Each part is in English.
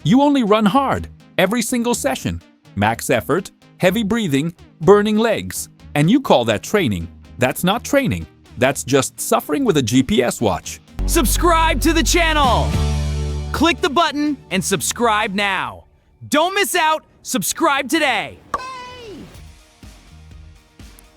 You only run hard, every single session. Max effort, heavy breathing, burning legs. And you call that training. That's not training. That's just suffering with a GPS watch. Subscribe to the channel! Click the button and subscribe now. Don't miss out, subscribe today!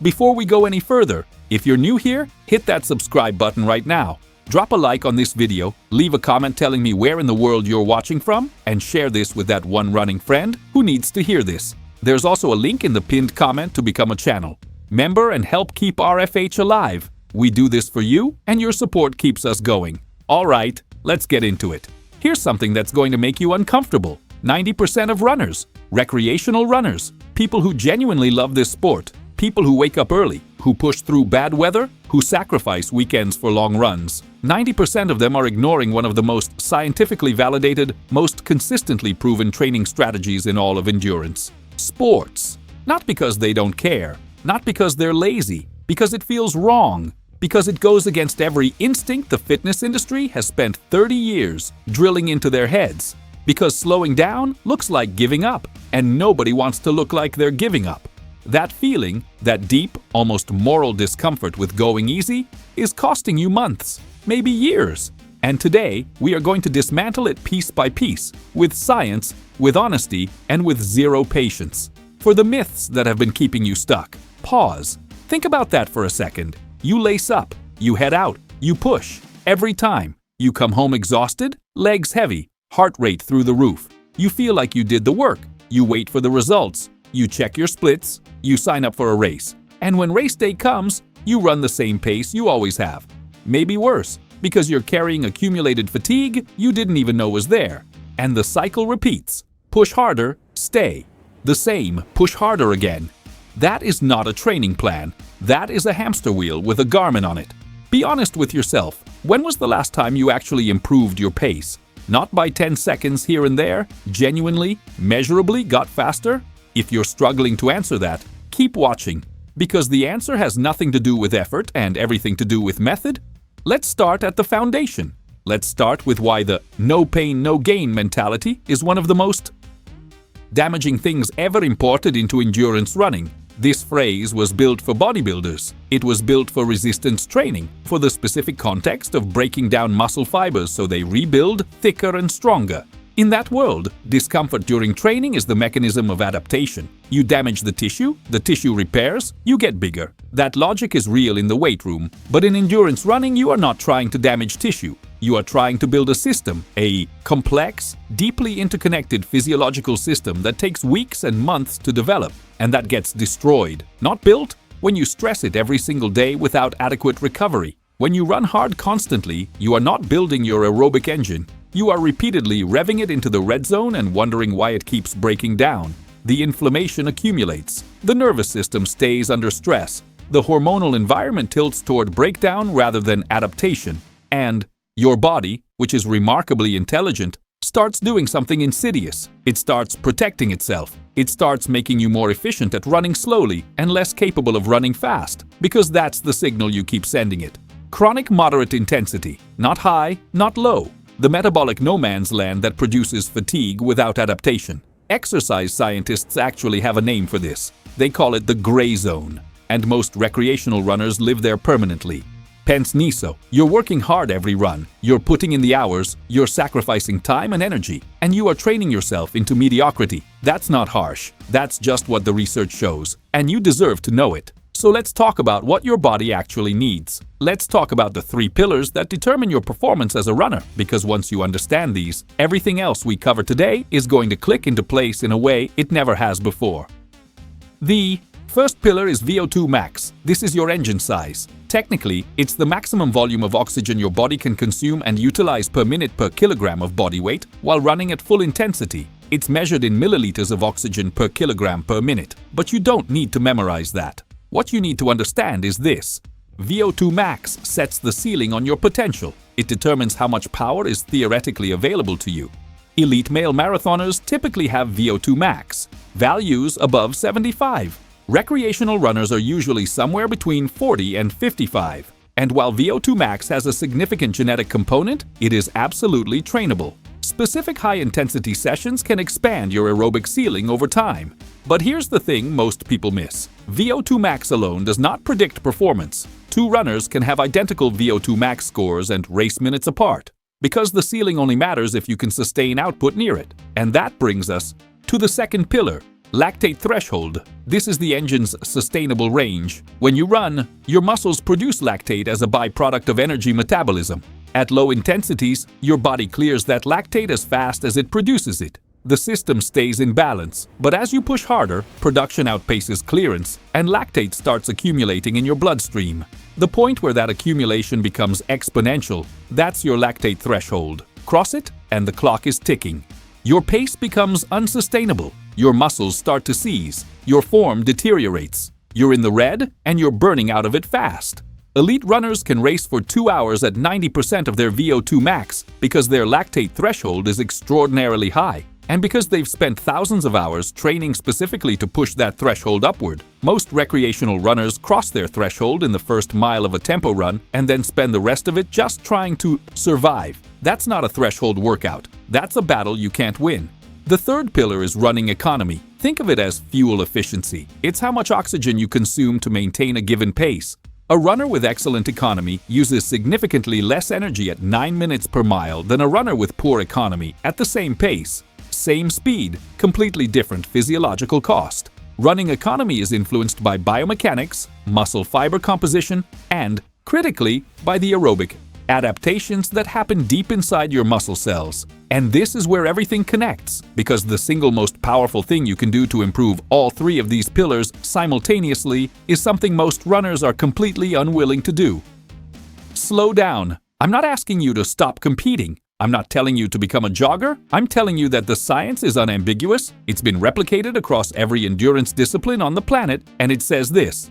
Before we go any further, if you're new here, hit that subscribe button right now. Drop a like on this video, leave a comment telling me where in the world you're watching from, and share this with that one running friend who needs to hear this. There's also a link in the pinned comment to become a channel member and help keep RFH alive. We do this for you, and your support keeps us going. All right, let's get into it. Here's something that's going to make you uncomfortable. 90% of runners, recreational runners, people who genuinely love this sport, people who wake up early, who push through bad weather, who sacrifice weekends for long runs. 90% of them are ignoring one of the most scientifically validated, most consistently proven training strategies in all of endurance. Sports. Not because they don't care, not because they're lazy, because it feels wrong, because it goes against every instinct the fitness industry has spent 30 years drilling into their heads, because slowing down looks like giving up, and nobody wants to look like they're giving up. That feeling, that deep, almost moral discomfort with going easy, is costing you months, maybe years. And today, we are going to dismantle it piece by piece, with science, with honesty, and with zero patience. For the myths that have been keeping you stuck, pause. Think about that for a second. You lace up, you head out, you push. Every time. You come home exhausted, legs heavy, heart rate through the roof. You feel like you did the work. You wait for the results. You check your splits. You sign up for a race. And when race day comes, you run the same pace you always have. Maybe worse, because you're carrying accumulated fatigue you didn't even know was there. And the cycle repeats. Push harder, stay. The same, push harder again. That is not a training plan. That is a hamster wheel with a Garmin on it. Be honest with yourself. When was the last time you actually improved your pace? Not by 10 seconds here and there, genuinely, measurably got faster? If you're struggling to answer that, keep watching, because the answer has nothing to do with effort and everything to do with method. Let's start at the foundation. Let's start with why the no pain, no gain mentality is one of the most damaging things ever imported into endurance running. This phrase was built for bodybuilders. It was built for resistance training, for the specific context of breaking down muscle fibers so they rebuild thicker and stronger. In that world, discomfort during training is the mechanism of adaptation. You damage the tissue repairs, you get bigger. That logic is real in the weight room, but in endurance running you are not trying to damage tissue. You are trying to build a system, a complex, deeply interconnected physiological system that takes weeks and months to develop, and that gets destroyed, not built, when you stress it every single day without adequate recovery. When you run hard constantly, you are not building your aerobic engine. You are repeatedly revving it into the red zone and wondering why it keeps breaking down. The inflammation accumulates. The nervous system stays under stress. The hormonal environment tilts toward breakdown rather than adaptation. And your body, which is remarkably intelligent, starts doing something insidious. It starts protecting itself. It starts making you more efficient at running slowly and less capable of running fast, because that's the signal you keep sending it. Chronic moderate intensity, not high, not low. The metabolic no man's land that produces fatigue without adaptation. Exercise scientists actually have a name for this. They call it the gray zone, and most recreational runners live there permanently. Pens niso. You're working hard every run, you're putting in the hours, you're sacrificing time and energy, and you are training yourself into mediocrity. That's not harsh. That's just what the research shows, and you deserve to know it. So let's talk about what your body actually needs. Let's talk about the 3 pillars that determine your performance as a runner, because once you understand these, everything else we cover today is going to click into place in a way it never has before. The first pillar is VO2 Max. This is your engine size. Technically, it's the maximum volume of oxygen your body can consume and utilize per minute per kilogram of body weight while running at full intensity. It's measured in milliliters of oxygen per kilogram per minute, but you don't need to memorize that. What you need to understand is this. VO2 Max sets the ceiling on your potential. It determines how much power is theoretically available to you. Elite male marathoners typically have VO2 Max, values above 75. Recreational runners are usually somewhere between 40 and 55. And while VO2 Max has a significant genetic component, it is absolutely trainable. Specific high-intensity sessions can expand your aerobic ceiling over time. But here's the thing most people miss. VO2 Max alone does not predict performance. Two runners can have identical VO2 Max scores and race minutes apart, because the ceiling only matters if you can sustain output near it. And that brings us to the second pillar, lactate threshold. This is the engine's sustainable range. When you run, your muscles produce lactate as a byproduct of energy metabolism. At low intensities, your body clears that lactate as fast as it produces it. The system stays in balance, but as you push harder, production outpaces clearance, and lactate starts accumulating in your bloodstream. The point where that accumulation becomes exponential, that's your lactate threshold. Cross it, and the clock is ticking. Your pace becomes unsustainable. Your muscles start to seize. Your form deteriorates. You're in the red, and you're burning out of it fast. Elite runners can race for 2 hours at 90% of their VO2 max because their lactate threshold is extraordinarily high, and because they've spent thousands of hours training specifically to push that threshold upward. Most recreational runners cross their threshold in the first mile of a tempo run and then spend the rest of it just trying to survive. That's not a threshold workout. That's a battle you can't win. The third pillar is running economy. Think of it as fuel efficiency. It's how much oxygen you consume to maintain a given pace. A runner with excellent economy uses significantly less energy at 9 minutes per mile than a runner with poor economy at the same pace. Same speed, completely different physiological cost. Running economy is influenced by biomechanics, muscle fiber composition, and, critically, by the aerobic adaptations that happen deep inside your muscle cells. And this is where everything connects, because the single most powerful thing you can do to improve all three of these pillars simultaneously is something most runners are completely unwilling to do. Slow down. I'm not asking you to stop competing. I'm not telling you to become a jogger. I'm telling you that the science is unambiguous. It's been replicated across every endurance discipline on the planet, and it says this: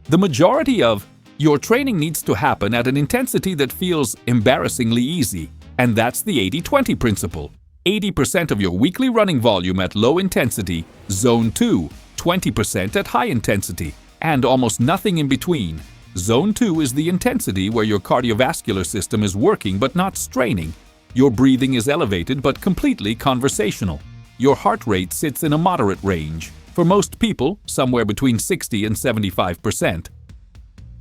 the majority of your training needs to happen at an intensity that feels embarrassingly easy. And that's the 80-20 principle. 80% of your weekly running volume at low intensity, zone 2, 20% at high intensity, and almost nothing in between. Zone 2 is the intensity where your cardiovascular system is working but not straining. Your breathing is elevated but completely conversational. Your heart rate sits in a moderate range. For most people, somewhere between 60 and 75%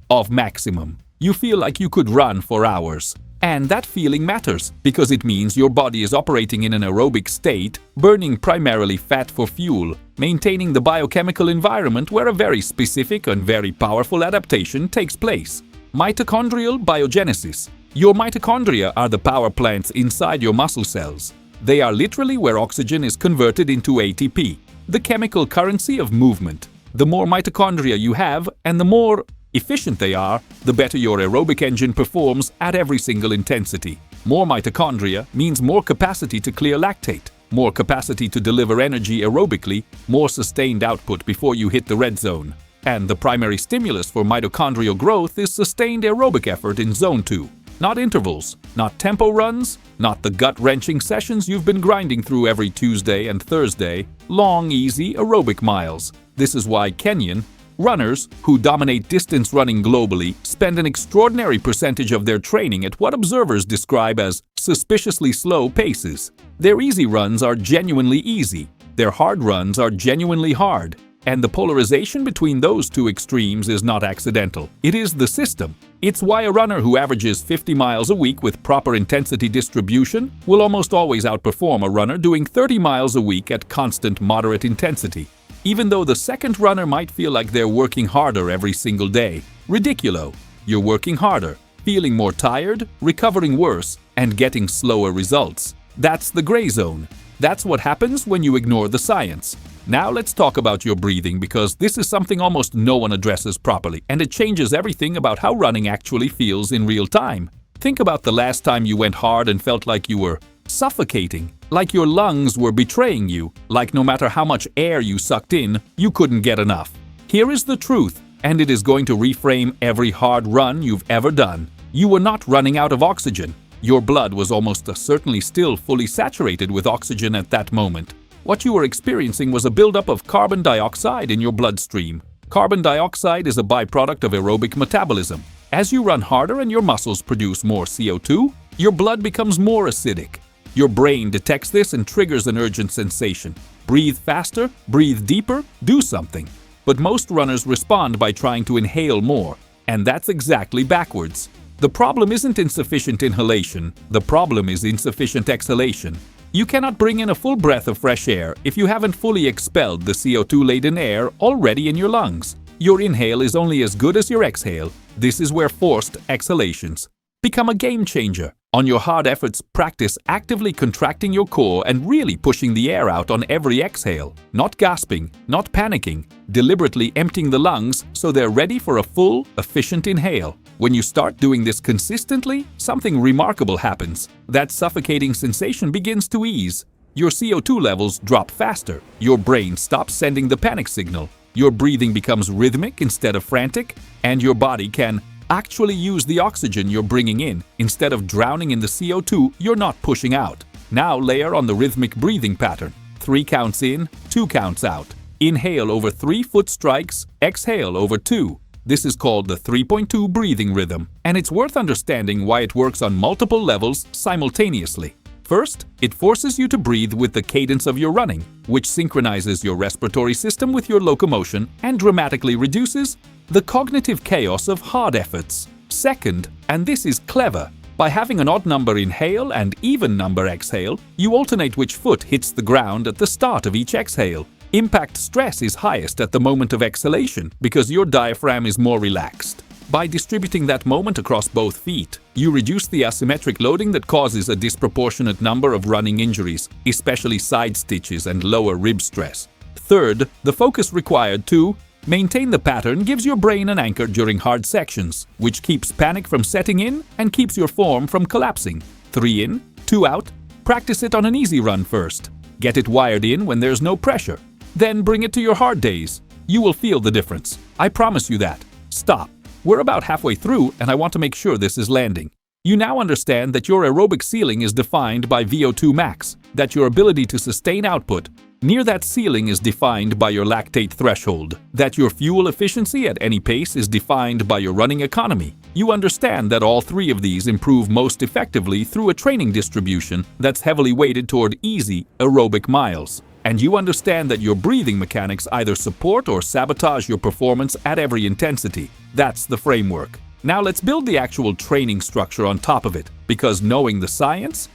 of maximum. You feel like you could run for hours. And that feeling matters because it means your body is operating in an aerobic state, burning primarily fat for fuel, maintaining the biochemical environment where a very specific and very powerful adaptation takes place. Mitochondrial biogenesis. Your mitochondria are the power plants inside your muscle cells. They are literally where oxygen is converted into ATP, the chemical currency of movement. The more mitochondria you have and the more efficient they are, the better your aerobic engine performs at every single intensity. More mitochondria means more capacity to clear lactate, more capacity to deliver energy aerobically, more sustained output before you hit the red zone. And the primary stimulus for mitochondrial growth is sustained aerobic effort in zone 2. Not intervals, not tempo runs, not the gut-wrenching sessions you've been grinding through every Tuesday and Thursday, long, easy aerobic miles. This is why Kenyan runners who dominate distance running globally spend an extraordinary percentage of their training at what observers describe as suspiciously slow paces. Their easy runs are genuinely easy, their hard runs are genuinely hard, and the polarization between those two extremes is not accidental. It is the system. It's why a runner who averages 50 miles a week with proper intensity distribution will almost always outperform a runner doing 30 miles a week at constant moderate intensity, even though the second runner might feel like they're working harder every single day. Ridiculo. You're working harder, feeling more tired, recovering worse, and getting slower results. That's the gray zone. That's what happens when you ignore the science. Now let's talk about your breathing, because this is something almost no one addresses properly, and it changes everything about how running actually feels in real time. Think about the last time you went hard and felt like you were suffocating, like your lungs were betraying you, like no matter how much air you sucked in, you couldn't get enough. Here is the truth, and it is going to reframe every hard run you've ever done. You were not running out of oxygen. Your blood was almost certainly still fully saturated with oxygen at that moment. What you were experiencing was a buildup of carbon dioxide in your bloodstream. Carbon dioxide is a byproduct of aerobic metabolism. As you run harder and your muscles produce more CO2, your blood becomes more acidic. Your brain detects this and triggers an urgent sensation. Breathe faster, breathe deeper, do something. But most runners respond by trying to inhale more, and that's exactly backwards. The problem isn't insufficient inhalation, the problem is insufficient exhalation. You cannot bring in a full breath of fresh air if you haven't fully expelled the CO2-laden air already in your lungs. Your inhale is only as good as your exhale. This is where forced exhalations become a game changer. On your hard efforts, practice actively contracting your core and really pushing the air out on every exhale. Not gasping, not panicking, deliberately emptying the lungs so they're ready for a full, efficient inhale. When you start doing this consistently, something remarkable happens. That suffocating sensation begins to ease. Your CO2 levels drop faster. Your brain stops sending the panic signal. Your breathing becomes rhythmic instead of frantic, and your body can actually use the oxygen you're bringing in instead of drowning in the CO2 you're not pushing out. Now layer on the rhythmic breathing pattern. 3 counts in, 2 counts out. Inhale over 3 foot strikes, exhale over 2. This is called the 3.2 breathing rhythm, and it's worth understanding why it works on multiple levels simultaneously. First, it forces you to breathe with the cadence of your running, which synchronizes your respiratory system with your locomotion and dramatically reduces the cognitive chaos of hard efforts. Second, and this is clever, by having an odd number inhale and even number exhale, you alternate which foot hits the ground at the start of each exhale. Impact stress is highest at the moment of exhalation because your diaphragm is more relaxed. By distributing that moment across both feet, you reduce the asymmetric loading that causes a disproportionate number of running injuries, especially side stitches and lower rib stress. Third, the focus required to maintain the pattern gives your brain an anchor during hard sections, which keeps panic from setting in and keeps your form from collapsing. 3 in, 2 out. Practice it on an easy run first. Get it wired in when there's no pressure. Then bring it to your hard days. You will feel the difference. I promise you that. Stop. We're about halfway through, and I want to make sure this is landing. You now understand that your aerobic ceiling is defined by VO2 Max, that your ability to sustain output near that ceiling is defined by your lactate threshold, that your fuel efficiency at any pace is defined by your running economy. You understand that all 3 of these improve most effectively through a training distribution that's heavily weighted toward easy aerobic miles. And you understand that your breathing mechanics either support or sabotage your performance at every intensity. That's the framework. Now let's build the actual training structure on top of it, because knowing the science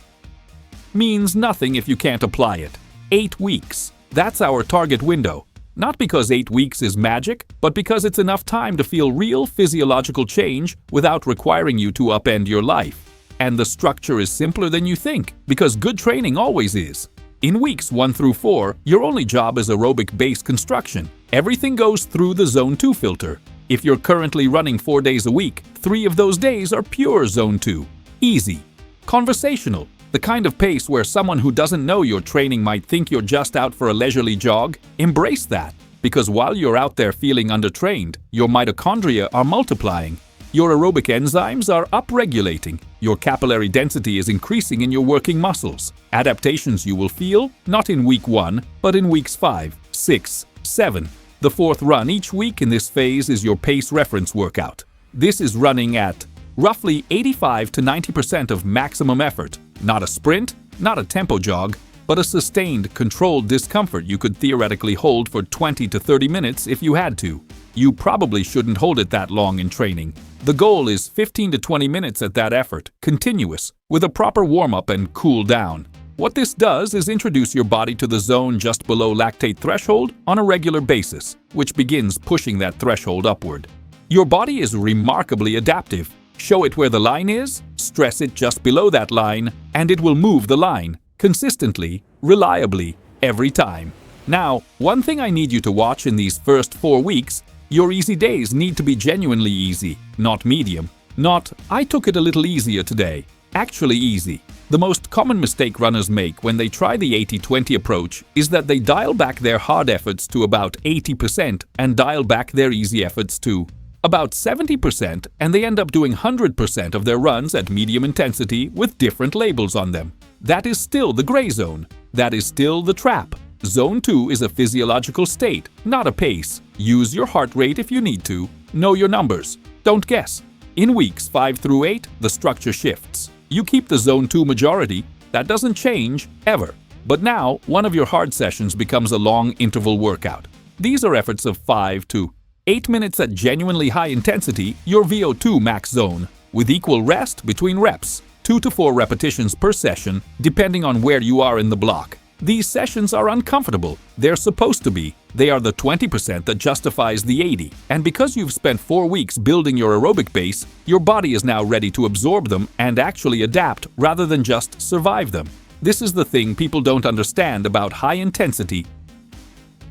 means nothing if you can't apply it. 8 weeks. That's our target window. Not because 8 weeks is magic, but because it's enough time to feel real physiological change without requiring you to upend your life. And the structure is simpler than you think, because good training always is. In weeks 1 through 4, your only job is aerobic base construction. Everything goes through the Zone 2 filter. If you're currently running 4 days a week, 3 of those days are pure Zone 2. Easy. Conversational. The kind of pace where someone who doesn't know your training might think you're just out for a leisurely jog. Embrace that, because while you're out there feeling undertrained, your mitochondria are multiplying. Your aerobic enzymes are upregulating. Your capillary density is increasing in your working muscles. Adaptations you will feel, not in week 1, but in weeks 5, 6, 7. The 4th run each week in this phase is your pace reference workout. This is running at roughly 85 to 90% of maximum effort. Not a sprint, not a tempo jog, but a sustained, controlled discomfort you could theoretically hold for 20 to 30 minutes if you had to. You probably shouldn't hold it that long in training. The goal is 15 to 20 minutes at that effort, continuous, with a proper warm-up and cool down. What this does is introduce your body to the zone just below lactate threshold on a regular basis, which begins pushing that threshold upward. Your body is remarkably adaptive. Show it where the line is, stress it just below that line, and it will move the line, consistently, reliably, every time. Now, one thing I need you to watch in these first 4 weeks, your easy days need to be genuinely easy, not medium. Not, I took it a little easier today. Actually easy. The most common mistake runners make when they try the 80-20 approach is that they dial back their hard efforts to about 80% and dial back their easy efforts to about 70%, and they end up doing 100% of their runs at medium intensity with different labels on them. That is still the gray zone. That is still the trap. Zone 2 is a physiological state, not a pace. Use your heart rate if you need to. Know your numbers. Don't guess. In weeks 5 through 8, the structure shifts. You keep the Zone 2 majority, That doesn't change, ever. But now, one of your hard sessions becomes a long interval workout. These are efforts of 5 to 8 minutes at genuinely high intensity, your VO2 max zone, with equal rest between reps, 2 to 4 repetitions per session, depending on where you are in the block. These sessions are uncomfortable. They're supposed to be. They are the 20% that justifies the 80. And because you've spent 4 weeks building your aerobic base, your body is now ready to absorb them and actually adapt rather than just survive them. This is the thing people don't understand about high-intensity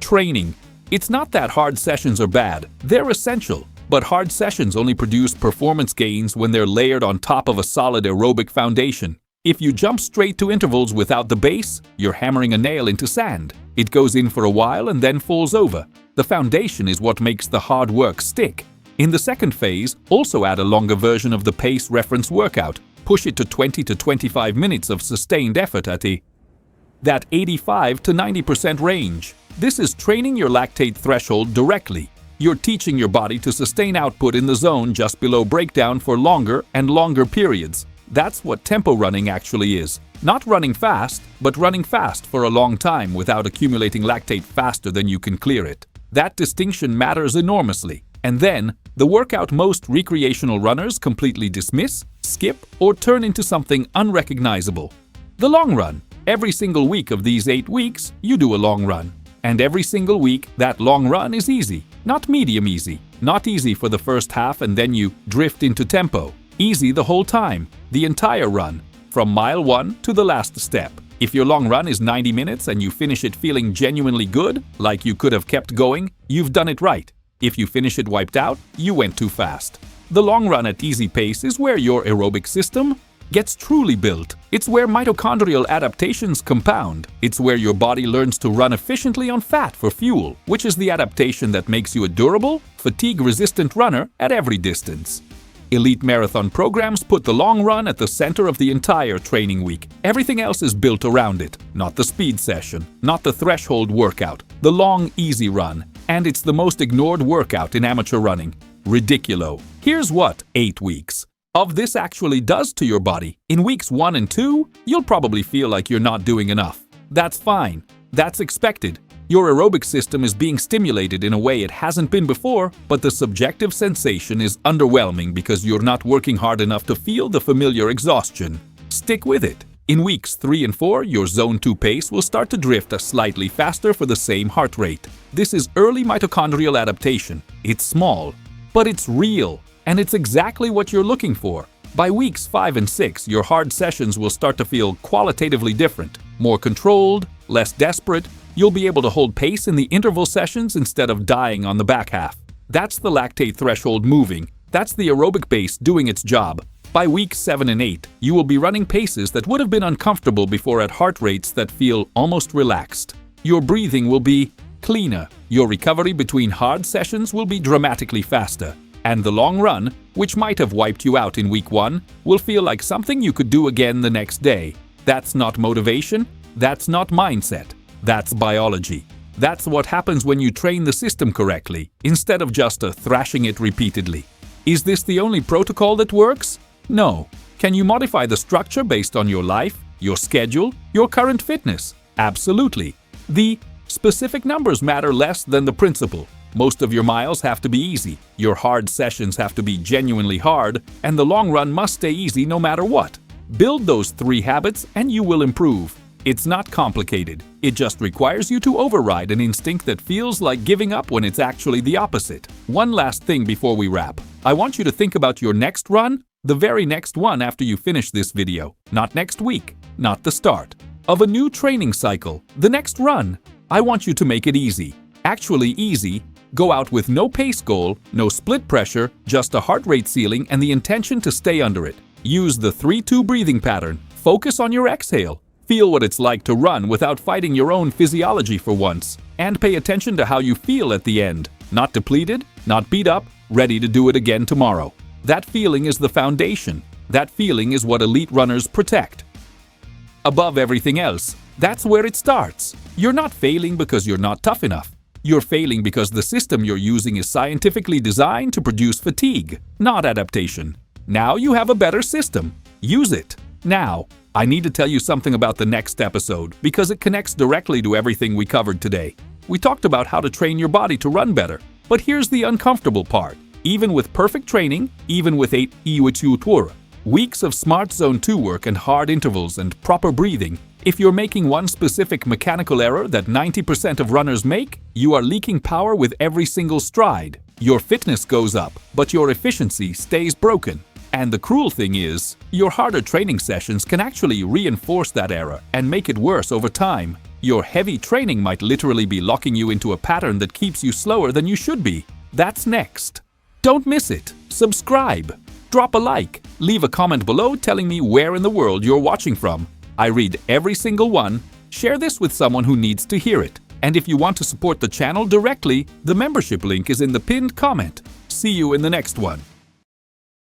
training. It's not that hard sessions are bad. They're essential. But hard sessions only produce performance gains when they're layered on top of a solid aerobic foundation. If you jump straight to intervals without the base, you're hammering a nail into sand. It goes in for a while and then falls over. The foundation is what makes the hard work stick. In the second phase, also add a longer version of the pace reference workout. Push it to 20 to 25 minutes of sustained effort at that 85 to 90% range. This is training your lactate threshold directly. You're teaching your body to sustain output in the zone just below breakdown for longer and longer periods. That's what tempo running actually is. Not running fast, but running fast for a long time without accumulating lactate faster than you can clear it. That distinction matters enormously. And then, the workout most recreational runners completely dismiss, skip, or turn into something unrecognizable. The long run. Every single week of these 8 weeks, you do a long run. And every single week, that long run is easy. Not medium easy. Not easy for the first half and then you drift into tempo. Easy the whole time, the entire run, from mile 1 to the last step. If your long run is 90 minutes and you finish it feeling genuinely good, like you could have kept going, you've done it right. If you finish it wiped out, you went too fast. The long run at easy pace is where your aerobic system gets truly built. It's where mitochondrial adaptations compound. It's where your body learns to run efficiently on fat for fuel, which is the adaptation that makes you a durable, fatigue-resistant runner at every distance. Elite marathon programs put the long run at the center of the entire training week. Everything else is built around it. Not the speed session, not the threshold workout, the long, easy run. And it's the most ignored workout in amateur running. Ridiculo. Here's what 8 weeks of this actually does to your body. In weeks 1 and 2, you'll probably feel like you're not doing enough. That's fine. That's expected. Your aerobic system is being stimulated in a way it hasn't been before, but the subjective sensation is underwhelming because you're not working hard enough to feel the familiar exhaustion. Stick with it. In weeks 3 and 4, your zone 2 pace will start to drift slightly faster for the same heart rate. This is early mitochondrial adaptation. It's small, but it's real, and it's exactly what you're looking for. By weeks 5 and 6, your hard sessions will start to feel qualitatively different, more controlled, less desperate. You'll be able to hold pace in the interval sessions instead of dying on the back half. That's the lactate threshold moving. That's the aerobic base doing its job. By weeks 7 and 8, you will be running paces that would have been uncomfortable before at heart rates that feel almost relaxed. Your breathing will be cleaner. Your recovery between hard sessions will be dramatically faster. And the long run, which might have wiped you out in week 1, will feel like something you could do again the next day. That's not motivation. That's not mindset. That's biology. That's what happens when you train the system correctly, instead of just thrashing it repeatedly. Is this the only protocol that works? No. Can you modify the structure based on your life, your schedule, your current fitness? Absolutely. The specific numbers matter less than the principle. Most of your miles have to be easy, your hard sessions have to be genuinely hard, and the long run must stay easy no matter what. Build those 3 habits and you will improve. It's not complicated. It just requires you to override an instinct that feels like giving up when it's actually the opposite. One last thing before we wrap. I want you to think about your next run, the very next one after you finish this video. Not next week, not the start of a new training cycle. The next run. I want you to make it easy. Actually easy. Go out with no pace goal, no split pressure, just a heart rate ceiling and the intention to stay under it. Use the 3-2 breathing pattern. Focus on your exhale. Feel what it's like to run without fighting your own physiology for once. And pay attention to how you feel at the end. Not depleted, not beat up, ready to do it again tomorrow. That feeling is the foundation. That feeling is what elite runners protect. Above everything else, that's where it starts. You're not failing because you're not tough enough. You're failing because the system you're using is scientifically designed to produce fatigue, not adaptation. Now you have a better system. Use it. Now, I need to tell you something about the next episode because it connects directly to everything we covered today. We talked about how to train your body to run better, but here's the uncomfortable part. Even with perfect training, even with 8 VO2 weeks of Smart Zone 2 work and hard intervals and proper breathing, if you're making one specific mechanical error that 90% of runners make, you are leaking power with every single stride. Your fitness goes up, but your efficiency stays broken. And the cruel thing is, your harder training sessions can actually reinforce that error and make it worse over time. Your heavy training might literally be locking you into a pattern that keeps you slower than you should be. That's next. Don't miss it. Subscribe. Drop a like. Leave a comment below telling me where in the world you're watching from. I read every single one. Share this with someone who needs to hear it. And if you want to support the channel directly, the membership link is in the pinned comment. See you in the next one.